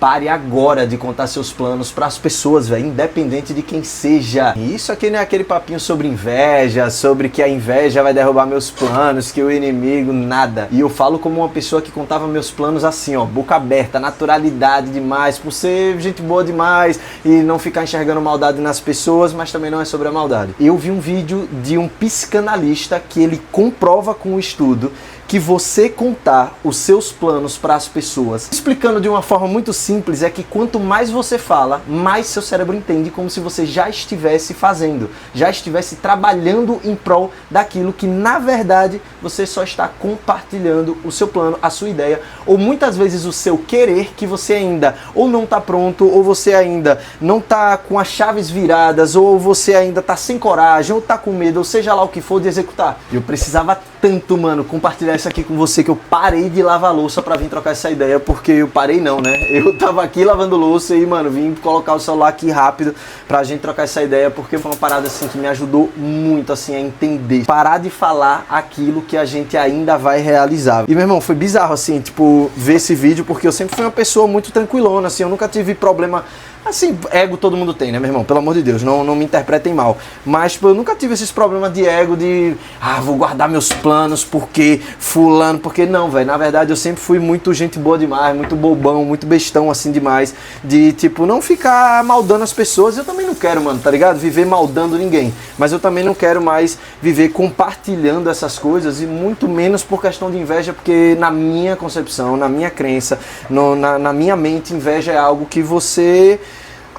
Pare agora de contar seus planos para as pessoas, velho, independente de quem seja. E isso aqui não é aquele papinho sobre inveja, sobre que a inveja vai derrubar meus planos, que o inimigo, nada. E eu falo como uma pessoa que contava meus planos assim, ó, boca aberta, naturalidade demais, por ser gente boa demais e não ficar enxergando maldade nas pessoas, mas também não é sobre a maldade. Eu vi um vídeo de um psicanalista que ele comprova com o estudo que você contar os seus planos para as pessoas, explicando de uma forma muito simples, é que quanto mais você fala, mais seu cérebro entende como se você já estivesse fazendo, já estivesse trabalhando em prol daquilo que na verdade você só está compartilhando o seu plano, a sua ideia, ou muitas vezes o seu querer, que você ainda ou não está pronto, ou você ainda não está com as chaves viradas, ou você ainda está sem coragem, ou está com medo, ou seja lá o que for, de executar. Eu precisava tanto, mano, compartilhar isso aqui com você que eu parei de lavar louça pra vir trocar essa ideia, porque eu parei não, né? Eu tava aqui lavando louça e, mano, vim colocar o celular aqui rápido pra gente trocar essa ideia, porque foi uma parada, assim, que me ajudou muito, assim, a entender. Parar de falar aquilo que a gente ainda vai realizar. E, meu irmão, foi bizarro, assim, tipo, ver esse vídeo, porque eu sempre fui uma pessoa muito tranquilona, assim, eu nunca tive problema. Assim, ego todo mundo tem, né, meu irmão? Pelo amor de Deus, não me interpretem mal. Mas, tipo, eu nunca tive esses problemas de ego, de vou guardar meus planos porque fulano, porque não, velho. Na verdade, eu sempre fui muito gente boa demais, muito bobão, muito bestão, assim, demais. De, tipo, não ficar maldando as pessoas. Eu também não quero, mano, tá ligado? Viver maldando ninguém. Mas eu também não quero mais viver compartilhando essas coisas, e muito menos por questão de inveja, porque na minha concepção, na minha crença, na minha mente, inveja é algo que você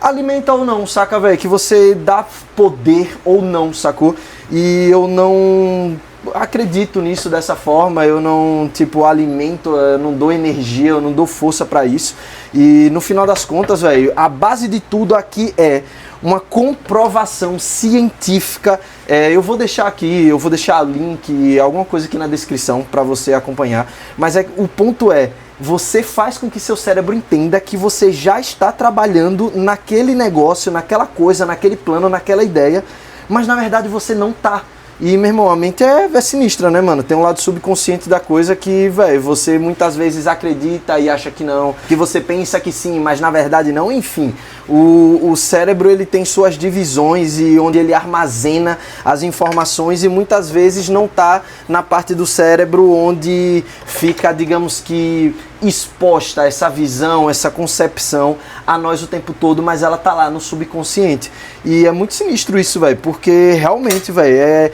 alimenta ou não, saca, velho? Que você dá poder ou não, sacou? E eu não acredito nisso dessa forma, eu não, tipo, alimento, eu não dou energia, eu não dou força pra isso. E no final das contas, velho, a base de tudo aqui é uma comprovação científica. Eu vou deixar aqui, eu vou deixar link, alguma coisa aqui na descrição pra você acompanhar. Mas o ponto é, você faz com que seu cérebro entenda que você já está trabalhando naquele negócio, naquela coisa, naquele plano, naquela ideia, mas na verdade você não tá. E, meu irmão, a mente é sinistra, né, mano? Tem um lado subconsciente da coisa que, velho, você muitas vezes acredita e acha que não, que você pensa que sim, mas na verdade não. Enfim, o cérebro, ele tem suas divisões e onde ele armazena as informações, e muitas vezes não tá na parte do cérebro onde fica, digamos que, exposta essa visão, essa concepção a nós o tempo todo, mas ela tá lá no subconsciente. E é muito sinistro isso, velho, porque realmente, velho,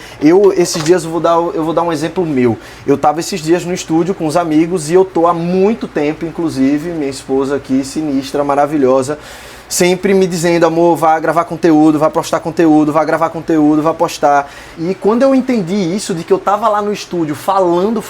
esses dias eu vou dar um exemplo meu. Eu tava esses dias no estúdio com os amigos e eu tô há muito tempo, inclusive, minha esposa aqui, sinistra, maravilhosa, sempre me dizendo, amor, vai gravar conteúdo, vai postar conteúdo, vai gravar conteúdo, vai postar. E quando eu entendi isso, de que eu tava lá no estúdio falando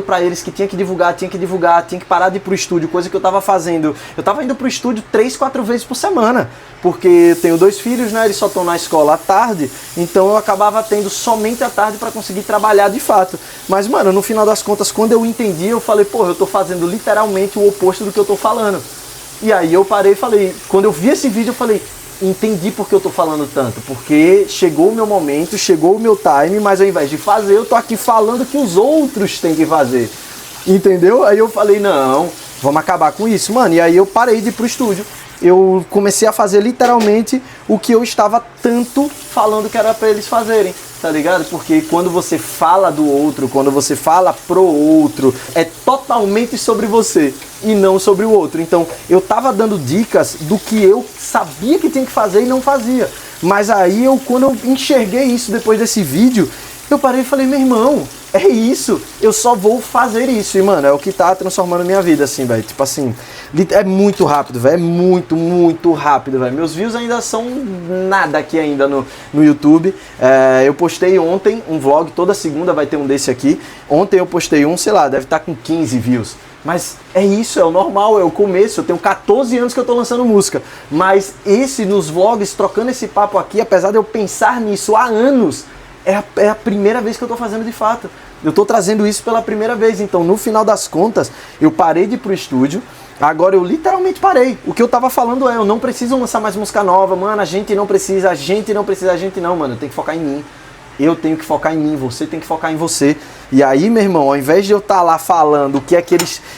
pra eles que tinha que divulgar, tinha que parar de ir pro estúdio, coisa que eu tava fazendo. Eu tava indo pro estúdio 3, 4 vezes por semana, porque eu tenho 2 filhos, né, eles só estão na escola à tarde, então eu acabava tendo somente à tarde pra conseguir trabalhar de fato. Mas, mano, no final das contas, quando eu entendi, eu falei, pô, eu tô fazendo literalmente o oposto do que eu tô falando. E aí eu parei e falei, quando eu vi esse vídeo eu falei, entendi por que eu tô falando tanto, porque chegou o meu momento, chegou o meu time, mas ao invés de fazer, eu tô aqui falando que os outros têm que fazer, entendeu? Aí eu falei, não, vamos acabar com isso, mano. E aí eu parei de ir pro estúdio, eu comecei a fazer literalmente o que eu estava tanto falando que era pra eles fazerem, tá ligado? Porque quando você fala do outro, quando você fala pro outro, é totalmente sobre você e não sobre o outro. Então eu tava dando dicas do que eu sabia que tinha que fazer e não fazia. Mas aí quando eu enxerguei isso depois desse vídeo, eu parei e falei, meu irmão, é isso, eu só vou fazer isso. E, mano, é o que tá transformando minha vida, assim, velho. Tipo assim, é muito rápido, velho. É muito rápido, velho. Meus views ainda são nada aqui ainda no YouTube. Eu postei ontem um vlog, toda segunda vai ter um desse aqui. Ontem eu postei um, sei lá, deve estar com 15 views. Mas é isso, é o normal, é o começo. Eu tenho 14 anos que eu tô lançando música. Mas nos vlogs, trocando esse papo aqui, apesar de eu pensar nisso há anos, é a primeira vez que eu tô fazendo de fato. Eu tô trazendo isso pela primeira vez. Então, no final das contas, eu parei de ir pro estúdio. Agora eu literalmente parei. O que eu tava falando eu não preciso lançar mais música nova. Mano, a gente não precisa, mano. Eu tenho que focar em mim. Eu tenho que focar em mim, você tem que focar em você. E aí, meu irmão, ao invés de eu estar lá falando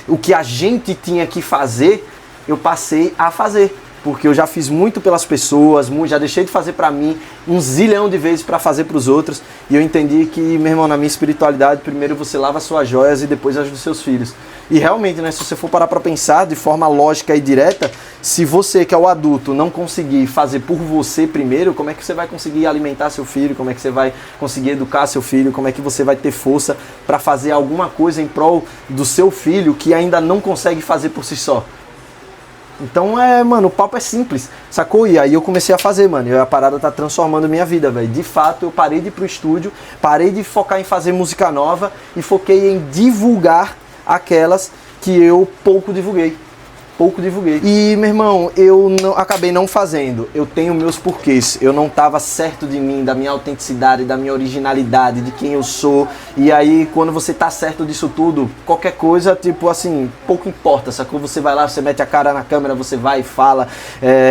o que a gente tinha que fazer, eu passei a fazer. Porque eu já fiz muito pelas pessoas, já deixei de fazer pra mim um zilhão de vezes pra fazer pros outros. E eu entendi que, meu irmão, na minha espiritualidade, primeiro você lava suas joias e depois as dos seus filhos. E realmente, né, se você for parar pra pensar de forma lógica e direta, se você que é o adulto não conseguir fazer por você primeiro, como é que você vai conseguir alimentar seu filho? Como é que você vai conseguir educar seu filho? Como é que você vai ter força pra fazer alguma coisa em prol do seu filho que ainda não consegue fazer por si só? Então mano, o papo é simples, sacou? E aí eu comecei a fazer, mano, e a parada tá transformando minha vida, velho. De fato, eu parei de ir pro estúdio, parei de focar em fazer música nova e foquei em divulgar aquelas que eu pouco divulguei. E, meu irmão, eu acabei não fazendo. Eu tenho meus porquês. Eu não tava certo de mim, da minha autenticidade, da minha originalidade, de quem eu sou. E aí, quando você tá certo disso tudo, qualquer coisa, tipo assim, pouco importa, sacou? Você vai lá, você mete a cara na câmera, você vai e fala.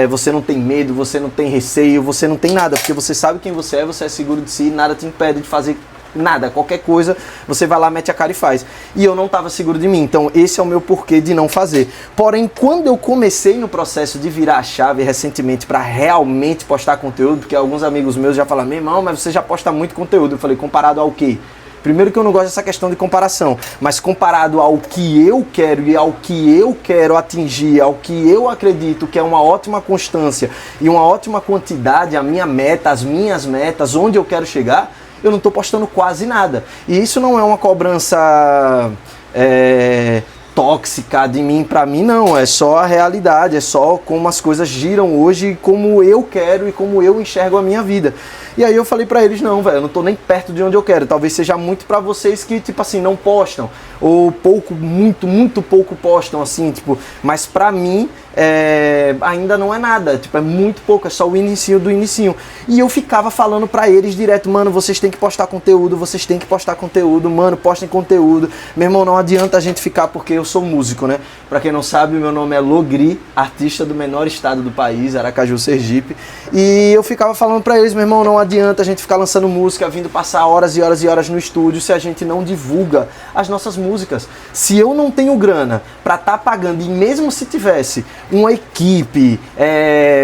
Você não tem medo, você não tem receio, você não tem nada. Porque você sabe quem você é seguro de si, nada te impede de fazer nada, qualquer coisa, você vai lá, mete a cara e faz. E eu não estava seguro de mim, então esse é o meu porquê de não fazer. Porém, quando eu comecei no processo de virar a chave recentemente para realmente postar conteúdo, porque alguns amigos meus já falaram, meu irmão, mas você já posta muito conteúdo. Eu falei, comparado ao quê? Primeiro que eu não gosto dessa questão de comparação, mas comparado ao que eu quero e ao que eu quero atingir, ao que eu acredito que é uma ótima constância e uma ótima quantidade, a minha meta, as minhas metas, onde eu quero chegar, eu não estou postando quase nada. E isso não é uma cobrança tóxica de mim pra mim, não. É só a realidade, é só como as coisas giram hoje, como eu quero e como eu enxergo a minha vida. E aí eu falei pra eles, não, velho, eu não tô nem perto de onde eu quero. Talvez seja muito pra vocês que, tipo assim, não postam. Ou pouco, muito pouco postam, assim, tipo. Mas pra mim, ainda não é nada. Tipo, é muito pouco, é só o inicinho do inicinho. E eu ficava falando pra eles direto, mano, vocês têm que postar conteúdo, vocês têm que postar conteúdo, mano, postem conteúdo. Meu irmão, não adianta a gente ficar, porque eu sou músico, né? Pra quem não sabe, meu nome é Logri, artista do menor estado do país, Aracaju, Sergipe. E eu ficava falando pra eles, meu irmão, não adianta a gente ficar lançando música, vindo passar horas e horas e horas no estúdio se a gente não divulga as nossas músicas. Se eu não tenho grana pra estar pagando, e mesmo se tivesse uma equipe,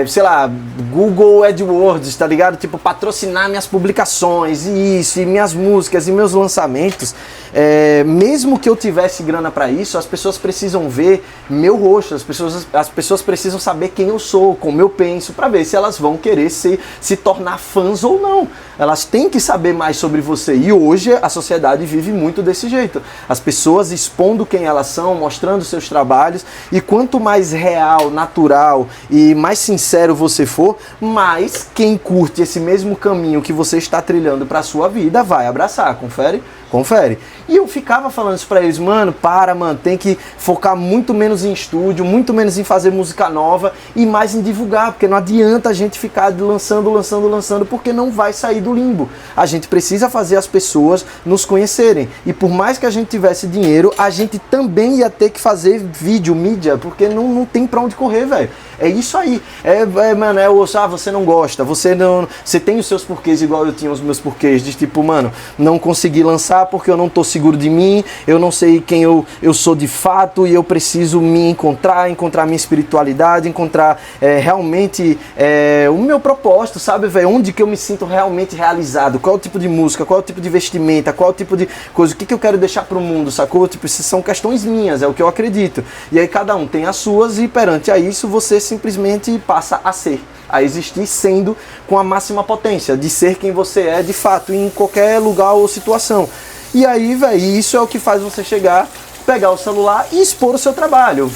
sei lá, Google AdWords, tá ligado? Tipo, patrocinar minhas publicações, e isso, e minhas músicas, e meus lançamentos, mesmo que eu tivesse grana pra isso, as pessoas precisam ver meu rosto, as pessoas precisam saber quem eu sou, como eu penso, pra ver se elas vão querer se tornar fãs ou não. Elas têm que saber mais sobre você. E hoje a sociedade vive muito desse jeito. As pessoas expondo quem elas são, mostrando seus trabalhos. E quanto mais real, natural e mais sincero você for, mais quem curte esse mesmo caminho que você está trilhando para a sua vida vai abraçar. Confere? Confere. E eu ficava falando isso pra eles, mano, mano, tem que focar muito menos em estúdio, muito menos em fazer música nova e mais em divulgar, porque não adianta a gente ficar lançando, porque não vai sair do limbo. A gente precisa fazer as pessoas nos conhecerem. E por mais que a gente tivesse dinheiro, a gente também ia ter que fazer vídeo, mídia, porque não tem pra onde correr, velho. É isso aí. Mano, você não gosta, você tem os seus porquês igual eu tinha os meus porquês, de tipo, mano, não consegui lançar porque eu não tô seguro de mim, eu não sei quem eu sou de fato e eu preciso me encontrar minha espiritualidade, encontrar realmente o meu propósito, sabe, velho? Onde que eu me sinto realmente realizado, qual é o tipo de música, qual é o tipo de vestimenta, qual é o tipo de coisa, o que eu quero deixar pro mundo, sacou? Tipo, isso são questões minhas, é o que eu acredito. E aí cada um tem as suas e perante a isso você simplesmente passa a ser, a existir sendo com a máxima potência, de ser quem você é de fato em qualquer lugar ou situação. E aí, velho, isso é o que faz você chegar, pegar o celular e expor o seu trabalho.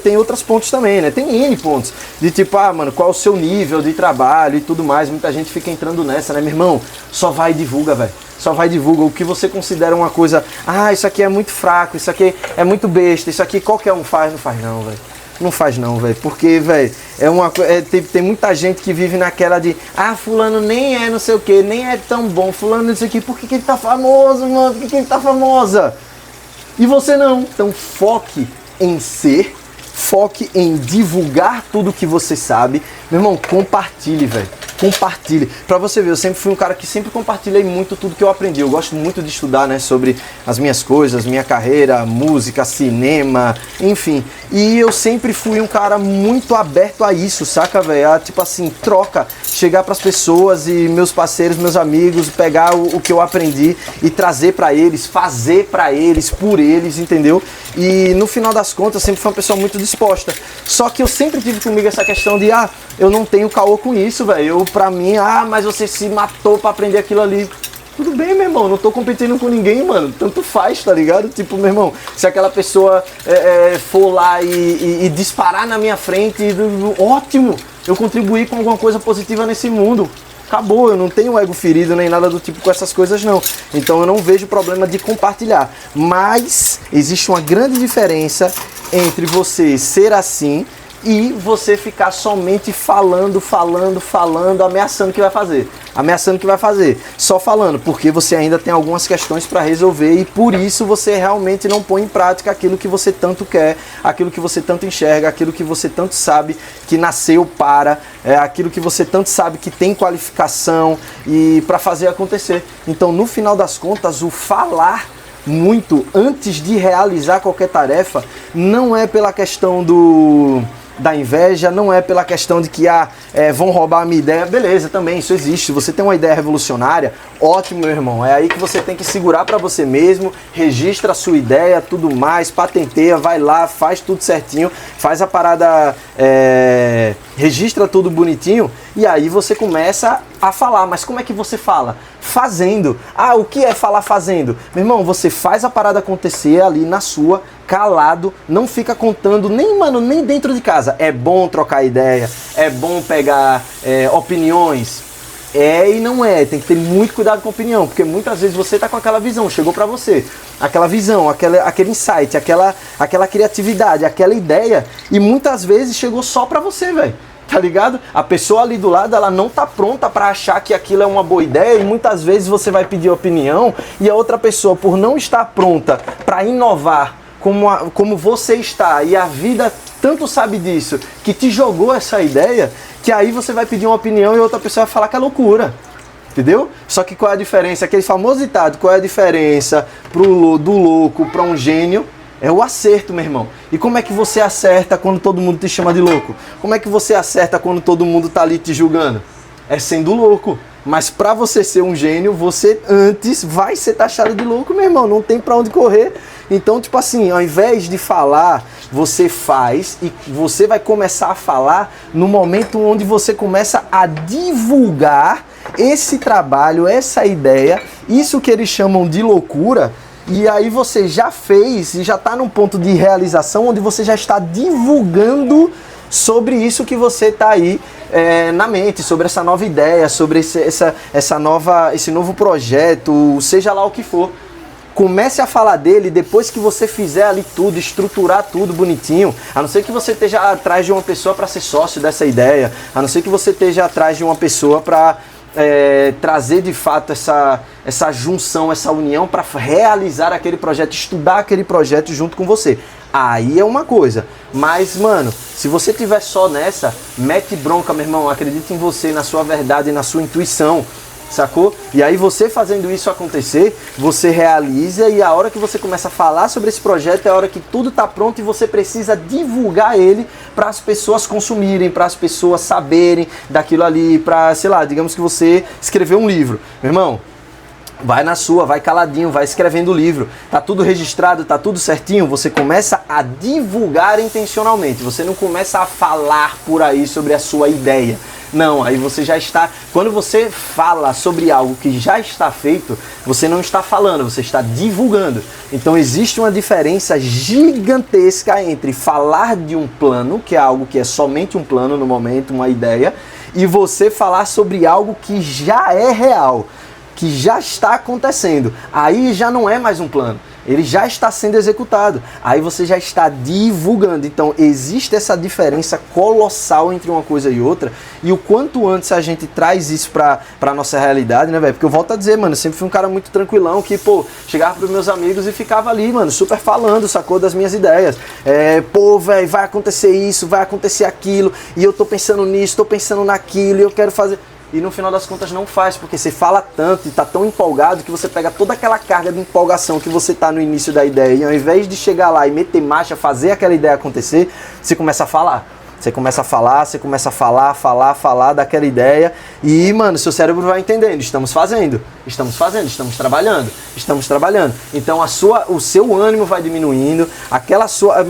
Tem outros pontos também, né? Tem N pontos. De tipo, mano, qual é o seu nível de trabalho e tudo mais. Muita gente fica entrando nessa, né, meu irmão? Só vai e divulga, velho. Só vai e divulga. O que você considera uma coisa, isso aqui é muito fraco, isso aqui é muito besta, isso aqui qualquer um faz, não faz não, velho. Não faz não, velho, porque, velho, tem muita gente que vive naquela de fulano nem é não sei o que, nem é tão bom, fulano não sei o que, por que ele tá famoso, mano, por que ele tá famosa? E você não, então foque em ser, foque em divulgar tudo que você sabe, meu irmão, compartilhe, velho. compartilhe. Pra você ver, eu sempre fui um cara que sempre compartilhei muito tudo que eu aprendi. Eu gosto muito de estudar, né, sobre as minhas coisas, minha carreira, música, cinema, enfim. E eu sempre fui um cara muito aberto a isso, saca, velho? Tipo assim, troca, chegar pras pessoas e meus parceiros, meus amigos, pegar o que eu aprendi e trazer pra eles, fazer pra eles, por eles, entendeu? E no final das contas, eu sempre fui uma pessoa muito disposta. Só que eu sempre tive comigo essa questão de, eu não tenho caô com isso, velho. Pra mim, mas você se matou pra aprender aquilo ali. Tudo bem, meu irmão, não tô competindo com ninguém, mano. Tanto faz, tá ligado? Tipo, meu irmão, se aquela pessoa for lá e disparar na minha frente, ótimo, eu contribuí com alguma coisa positiva nesse mundo. Acabou, eu não tenho ego ferido nem nada do tipo com essas coisas não. Então eu não vejo problema de compartilhar. Mas existe uma grande diferença entre você ser assim e você ficar somente falando, ameaçando que vai fazer. Só falando, porque você ainda tem algumas questões para resolver e por isso você realmente não põe em prática aquilo que você tanto quer, aquilo que você tanto enxerga, aquilo que você tanto sabe que nasceu para, aquilo que você tanto sabe que tem qualificação e para fazer acontecer. Então, no final das contas, o falar muito antes de realizar qualquer tarefa não é pela questão da inveja, não é pela questão de que vão roubar a minha ideia. Beleza, também isso existe. Você tem uma ideia revolucionária, ótimo, meu irmão. É aí que você tem que segurar para você mesmo, registra a sua ideia, tudo mais, patenteia, vai lá, faz tudo certinho, faz a parada, registra tudo bonitinho e aí você começa a falar. Mas como é que você fala? Fazendo. O que é falar fazendo? Meu irmão, você faz a parada acontecer ali na sua, calado, não fica contando nem dentro de casa. É bom trocar ideia, é bom pegar opiniões. E não é, tem que ter muito cuidado com a opinião, porque muitas vezes você tá com aquela visão, chegou pra você, aquela visão, aquele insight, aquela criatividade, aquela ideia, e muitas vezes chegou só pra você, velho. Tá ligado? A pessoa ali do lado, ela não tá pronta pra achar que aquilo é uma boa ideia e muitas vezes você vai pedir opinião e a outra pessoa, por não estar pronta pra inovar como você está e a vida tanto sabe disso, que te jogou essa ideia, que aí você vai pedir uma opinião e outra pessoa vai falar que é loucura. Entendeu? Só que qual é a diferença? Aquele famoso ditado, qual é a diferença do louco pra um gênio? É o acerto, meu irmão. E como é que você acerta quando todo mundo te chama de louco? Como é que você acerta quando todo mundo tá ali te julgando? É sendo louco. Mas pra você ser um gênio, você antes vai ser taxado de louco, meu irmão. Não tem pra onde correr. Então, tipo assim, ao invés de falar, você faz e você vai começar a falar no momento onde você começa a divulgar esse trabalho, essa ideia, isso que eles chamam de loucura. E aí você já fez e já está num ponto de realização onde você já está divulgando sobre isso que você está aí na mente, sobre essa nova ideia, sobre esse novo projeto, seja lá o que for. Comece a falar dele depois que você fizer ali tudo, estruturar tudo bonitinho. A não ser que você esteja atrás de uma pessoa para ser sócio dessa ideia, a não ser que você esteja atrás de uma pessoa para trazer de fato essa junção, essa união para realizar aquele projeto, estudar aquele projeto junto com você. Aí é uma coisa. Mas, mano, se você tiver só nessa, mete bronca, meu irmão. Acredita em você, na sua verdade, na sua intuição. Sacou? E aí você fazendo isso acontecer, você realiza e a hora que você começa a falar sobre esse projeto é a hora que tudo tá pronto e você precisa divulgar ele para as pessoas consumirem, para as pessoas saberem daquilo ali, para, sei lá, digamos que você escreveu um livro. Meu irmão, vai na sua, vai caladinho, vai escrevendo o livro, tá tudo registrado, tá tudo certinho, você começa a divulgar intencionalmente, você não começa a falar por aí sobre a sua ideia. Não, aí você já está... Quando você fala sobre algo que já está feito, você não está falando, você está divulgando. Então existe uma diferença gigantesca entre falar de um plano, que é algo que é somente um plano no momento, uma ideia, e você falar sobre algo que já é real, que já está acontecendo. Aí já não é mais um plano. Ele já está sendo executado, aí você já está divulgando. Então existe essa diferença colossal entre uma coisa e outra, e o quanto antes a gente traz isso pra nossa realidade, né, velho? Porque eu volto a dizer, mano, eu sempre fui um cara muito tranquilão, que, pô, chegava pros meus amigos e ficava ali, mano, super falando, sacou, das minhas ideias. Pô, velho, vai acontecer isso, vai acontecer aquilo, e eu tô pensando nisso, tô pensando naquilo, e eu quero fazer... e no final das contas não faz, porque você fala tanto e tá tão empolgado que você pega toda aquela carga de empolgação que você tá no início da ideia e ao invés de chegar lá e meter marcha, fazer aquela ideia acontecer, você começa a falar. Você começa a falar, falar daquela ideia e, mano, seu cérebro vai entendendo, estamos fazendo, estamos trabalhando. Então o seu ânimo vai diminuindo,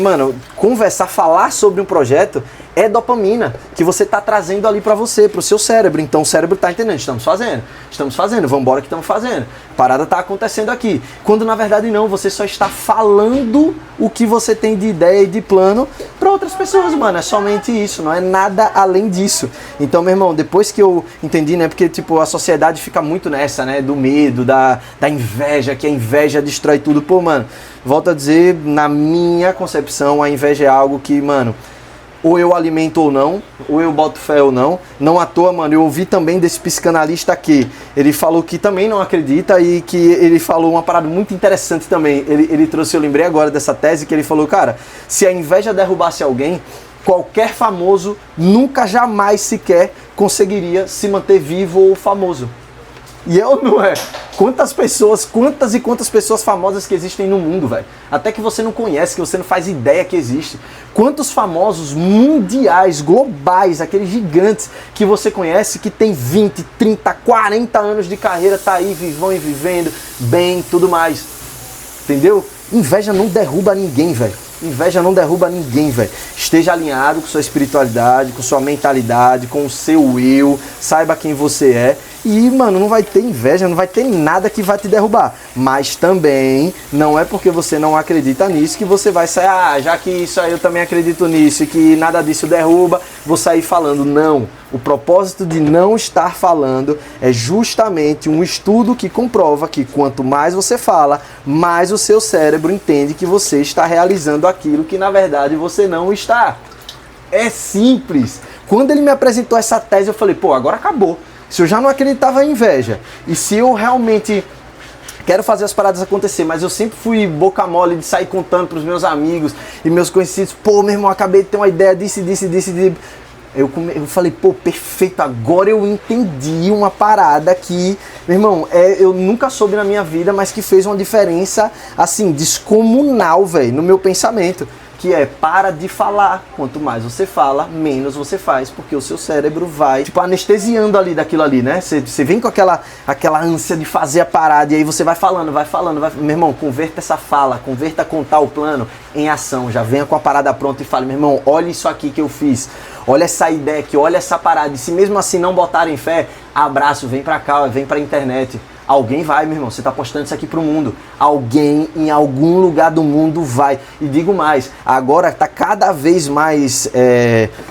mano, conversar, falar sobre um projeto é dopamina que você tá trazendo ali pra você, pro seu cérebro. Então o cérebro tá entendendo, estamos fazendo, vambora que estamos fazendo. A parada tá acontecendo aqui. Quando na verdade não, você só está falando o que você tem de ideia e de plano para outras pessoas, mano. É somente isso, não é nada além disso. Então, meu irmão, depois que eu entendi, né, porque tipo a sociedade fica muito nessa, né, do medo, da inveja, que a inveja destrói tudo. Pô, mano, volto a dizer, na minha concepção, a inveja é algo que, mano, ou eu alimento ou não, ou eu boto fé ou não. Não à toa, mano, eu ouvi também desse psicanalista que ele falou que também não acredita e que ele falou uma parada muito interessante também. Ele trouxe, eu lembrei agora dessa tese, que ele falou, cara, se a inveja derrubasse alguém, qualquer famoso nunca, jamais sequer conseguiria se manter vivo ou famoso. E eu não é. Quantas e quantas pessoas famosas que existem no mundo, velho. Até que você não conhece, que você não faz ideia que existe. Quantos famosos mundiais, globais, aqueles gigantes que você conhece, que tem 20, 30, 40 anos de carreira, tá aí vivão e vivendo bem, tudo mais. Entendeu? Inveja não derruba ninguém, velho. Inveja não derruba ninguém, velho. Esteja alinhado com sua espiritualidade, com sua mentalidade, com o seu eu. Saiba quem você é. E, mano, não vai ter inveja, não vai ter nada que vai te derrubar. Mas também não é porque você não acredita nisso que você vai sair, já que isso aí eu também acredito nisso e que nada disso derruba, vou sair falando. Não. O propósito de não estar falando é justamente um estudo que comprova que quanto mais você fala, mais o seu cérebro entende que você está realizando aquilo que na verdade você não está. É simples. Quando ele me apresentou essa tese, eu falei, pô, agora acabou. Se eu já não acreditava em inveja, e se eu realmente quero fazer as paradas acontecer, mas eu sempre fui boca mole de sair contando pros meus amigos e meus conhecidos, pô, meu irmão, acabei de ter uma ideia disso. Eu falei, pô, perfeito, agora eu entendi uma parada que, meu irmão, eu nunca soube na minha vida, mas que fez uma diferença, assim, descomunal, velho, no meu pensamento. Que é, para de falar. Quanto mais você fala, menos você faz, porque o seu cérebro vai, tipo, anestesiando ali daquilo ali, né? Você vem com aquela ânsia de fazer a parada, e aí você vai falando. Meu irmão, converta essa fala, converta contar o plano em ação. Já venha com a parada pronta e fale, meu irmão, olha isso aqui que eu fiz. Olha essa ideia aqui, olha essa parada. E se mesmo assim não botarem fé, abraço, vem pra cá, vem pra internet. Alguém vai, meu irmão, você está postando isso aqui pro mundo. Alguém em algum lugar do mundo vai. E digo mais, agora está cada vez mais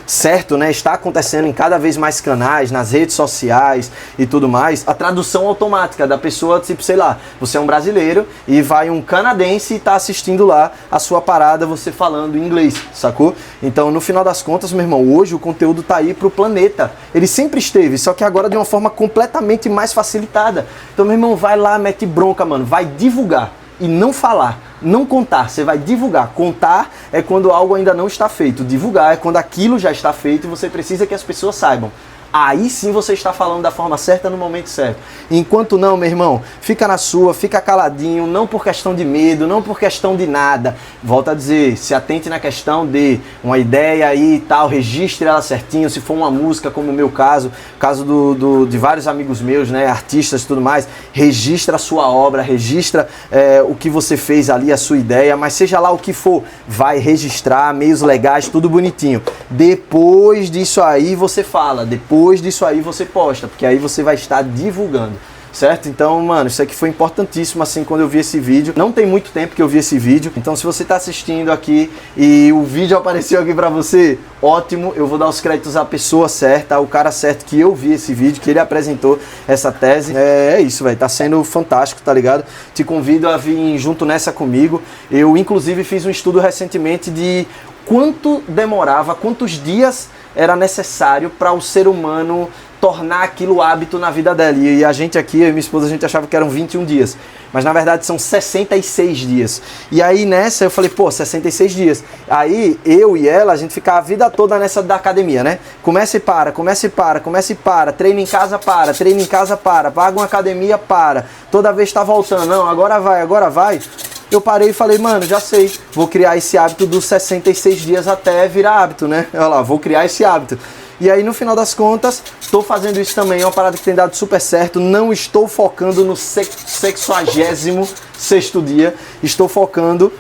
certo, né? Está acontecendo em cada vez mais canais, nas redes sociais e tudo mais. A tradução automática da pessoa, tipo, sei lá, você é um brasileiro e vai um canadense e está assistindo lá a sua parada, você falando em inglês, sacou? Então, no final das contas, meu irmão, hoje o conteúdo tá aí pro planeta. Ele sempre esteve, só que agora de uma forma completamente mais facilitada. Então, meu irmão, vai lá, mete bronca, mano. Vai divulgar e não falar, não contar. Você vai divulgar. Contar é quando algo ainda não está feito. Divulgar é quando aquilo já está feito e você precisa que as pessoas saibam. Aí sim você está falando da forma certa no momento certo. Enquanto não, meu irmão, fica na sua, fica caladinho, não por questão de medo, não por questão de nada. Volto a dizer, se atente na questão de uma ideia aí e tal, registre ela certinho, se for uma música, como o meu caso de vários amigos meus, né, artistas e tudo mais, registra a sua obra, registra o que você fez ali, a sua ideia, mas seja lá o que for, vai registrar, meios legais, tudo bonitinho. Depois disso aí você fala, depois disso aí você posta, porque aí você vai estar divulgando, certo? Então, mano, isso aqui foi importantíssimo, assim, quando eu vi esse vídeo. Não tem muito tempo que eu vi esse vídeo, então se você tá assistindo aqui e o vídeo apareceu aqui pra você, ótimo, eu vou dar os créditos à pessoa certa, ao cara certo que eu vi esse vídeo, que ele apresentou essa tese. É isso, velho, tá sendo fantástico, tá ligado? Te convido a vir junto nessa comigo. Eu, inclusive, fiz um estudo recentemente de quanto demorava, quantos dias era necessário para o ser humano tornar aquilo hábito na vida dela. E a gente aqui, eu e minha esposa, a gente achava que eram 21 dias. Mas na verdade são 66 dias. E aí nessa eu falei, pô, 66 dias. Aí eu e ela, a gente ficava a vida toda nessa da academia, né? Começa e para, começa e para, começa e para. Treino em casa, para. Treino em casa, para. Paga uma academia, para. Toda vez tá voltando. Não, agora vai, agora vai. Eu parei e falei, mano, já sei, vou criar esse hábito dos 66 dias até virar hábito, né? Olha lá, vou criar esse hábito. E aí, no final das contas, estou fazendo isso também, é uma parada que tem dado super certo. Não estou focando no 66º dia, estou focando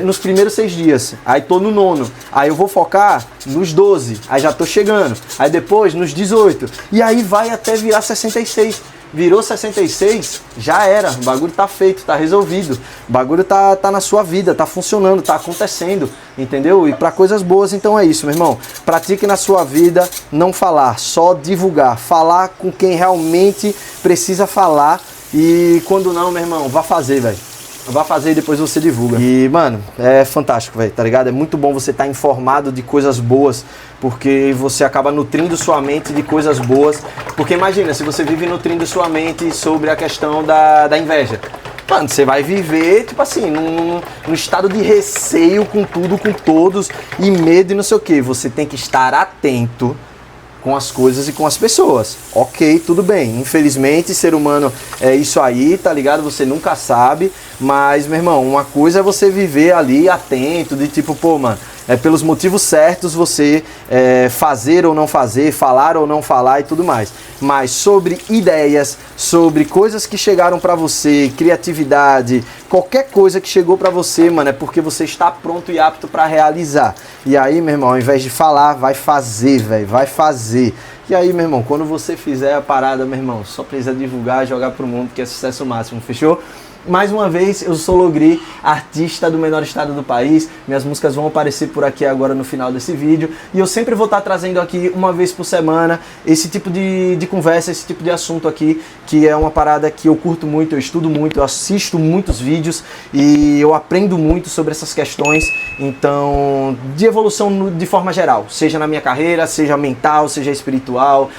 nos primeiros 6 dias. Aí estou no 9º, aí eu vou focar nos 12, aí já estou chegando. Aí depois nos 18, e aí vai até virar 66. Virou 66, já era, o bagulho tá feito, tá resolvido, o bagulho tá na sua vida, tá funcionando, tá acontecendo, entendeu? E para coisas boas, então é isso, meu irmão. Pratique na sua vida, não falar, só divulgar, falar com quem realmente precisa falar, e quando não, meu irmão, vá fazer, velho. Vá fazer e depois você divulga. E, mano, é fantástico, velho, tá ligado? É muito bom você estar informado de coisas boas, porque você acaba nutrindo sua mente de coisas boas. Porque imagina, se você vive nutrindo sua mente sobre a questão da inveja. Mano, você vai viver, tipo assim, num estado de receio com tudo, com todos, e medo e não sei o que. Você tem que estar atento com as coisas e com as pessoas. Ok, tudo bem. Infelizmente, ser humano é isso aí, tá ligado? Você nunca sabe. Mas, meu irmão, uma coisa é você viver ali atento, de tipo, pô, mano, pelos motivos certos você fazer ou não fazer, falar ou não falar e tudo mais. Mas sobre ideias, sobre coisas que chegaram pra você, criatividade, qualquer coisa que chegou pra você, mano, é porque você está pronto e apto pra realizar. E aí, meu irmão, ao invés de falar, vai fazer, velho, vai fazer. E aí, meu irmão, quando você fizer a parada, meu irmão, só precisa divulgar, jogar pro mundo, que é sucesso máximo, fechou? Mais uma vez, eu sou Logri, artista do menor estado do país. Minhas músicas vão aparecer por aqui agora no final desse vídeo. E eu sempre vou estar trazendo aqui, uma vez por semana, esse tipo de conversa, esse tipo de assunto aqui, que é uma parada que eu curto muito, eu estudo muito, eu assisto muitos vídeos e eu aprendo muito sobre essas questões. Então, de evolução de forma geral, seja na minha carreira, seja mental, seja espiritual,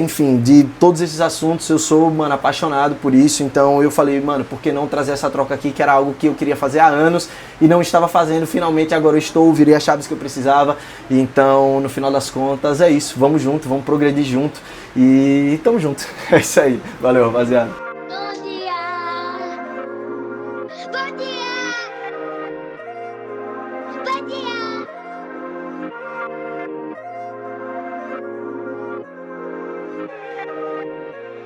enfim, de todos esses assuntos eu sou, mano, apaixonado por isso. Então eu falei, mano, por que não trazer essa troca aqui, que era algo que eu queria fazer há anos e não estava fazendo, finalmente agora eu estou, virei as chaves que eu precisava. Então, no final das contas, é isso, vamos junto, vamos progredir junto e tamo junto. É isso aí, valeu, rapaziada.